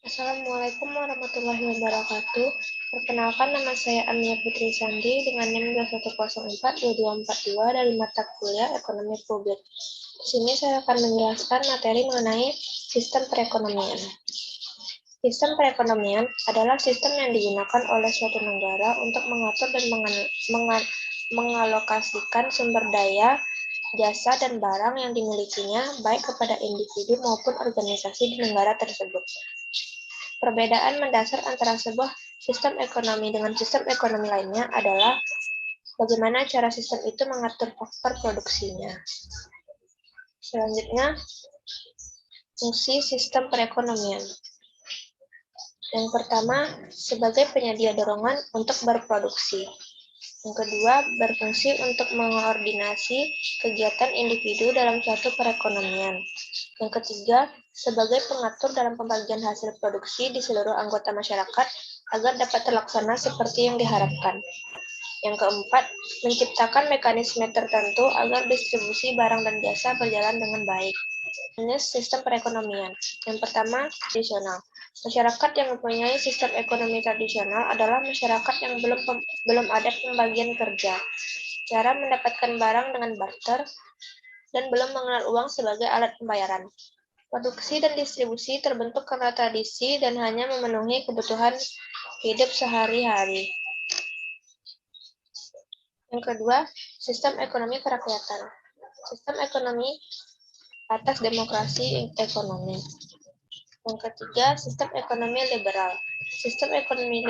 Assalamualaikum warahmatullahi wabarakatuh. Perkenalkan, nama saya Amia Putri Sandi dengan NIM 21042242 dari mata kuliah Ekonomi Publik. Di sini saya akan menjelaskan materi mengenai sistem perekonomian. Sistem perekonomian adalah sistem yang digunakan oleh suatu negara untuk mengatur dan mengalokasikan sumber daya, jasa, dan barang yang dimilikinya baik kepada individu maupun organisasi di negara tersebut. Perbedaan mendasar antara sebuah sistem ekonomi dengan sistem ekonomi lainnya adalah bagaimana cara sistem itu mengatur faktor produksinya. Selanjutnya, fungsi sistem perekonomian. Yang pertama, sebagai penyedia dorongan untuk berproduksi. Yang kedua, berfungsi untuk mengoordinasi kegiatan individu dalam suatu perekonomian. Yang ketiga, sebagai pengatur dalam pembagian hasil produksi di seluruh anggota masyarakat agar dapat terlaksana seperti yang diharapkan. Yang keempat, menciptakan mekanisme tertentu agar distribusi barang dan jasa berjalan dengan baik. Jenis sistem perekonomian. Yang pertama, tradisional. Masyarakat yang mempunyai sistem ekonomi tradisional adalah masyarakat yang belum ada pembagian kerja, cara mendapatkan barang dengan barter, dan belum mengenal uang sebagai alat pembayaran. Produksi dan distribusi terbentuk karena tradisi dan hanya memenuhi kebutuhan hidup sehari-hari. Yang kedua, sistem ekonomi kerakyatan. Sistem ekonomi atas demokrasi ekonomi. Yang ketiga, sistem ekonomi liberal. Sistem ekonomi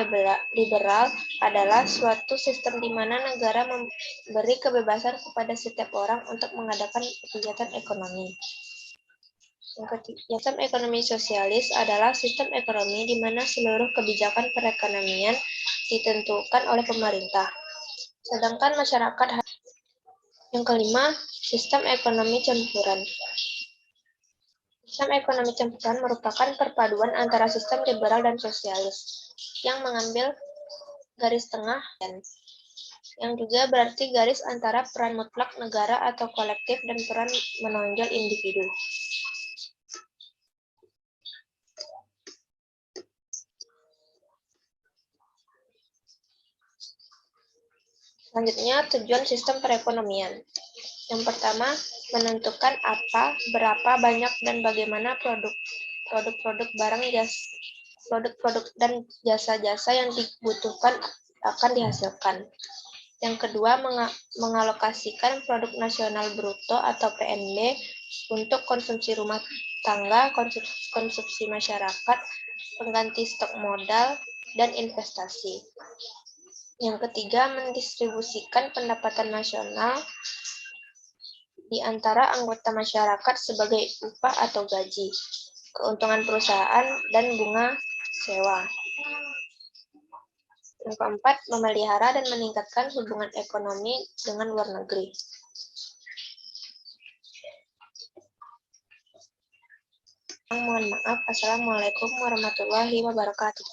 liberal adalah suatu sistem di mana negara memberi kebebasan kepada setiap orang untuk mengadakan kegiatan ekonomi. Yang ketiga, sistem ekonomi sosialis adalah sistem ekonomi di mana seluruh kebijakan perekonomian ditentukan oleh pemerintah, sedangkan masyarakat. Yang kelima, sistem ekonomi campuran. Sistem ekonomi campuran merupakan perpaduan antara sistem liberal dan sosialis yang mengambil garis tengah yang juga berarti garis antara peran mutlak negara atau kolektif dan peran menonjol individu. Selanjutnya, tujuan sistem perekonomian. Yang pertama, menentukan apa, berapa banyak, dan bagaimana produk-produk dan jasa-jasa yang dibutuhkan akan dihasilkan. Yang kedua, mengalokasikan produk nasional bruto atau PNB untuk konsumsi rumah tangga, konsumsi masyarakat, pengganti stok modal, dan investasi. Yang ketiga, mendistribusikan pendapatan nasional di antara anggota masyarakat sebagai upah atau gaji, keuntungan perusahaan, dan bunga sewa. Yang keempat, memelihara dan meningkatkan hubungan ekonomi dengan luar negeri. Mohon maaf. Assalamualaikum warahmatullahi wabarakatuh.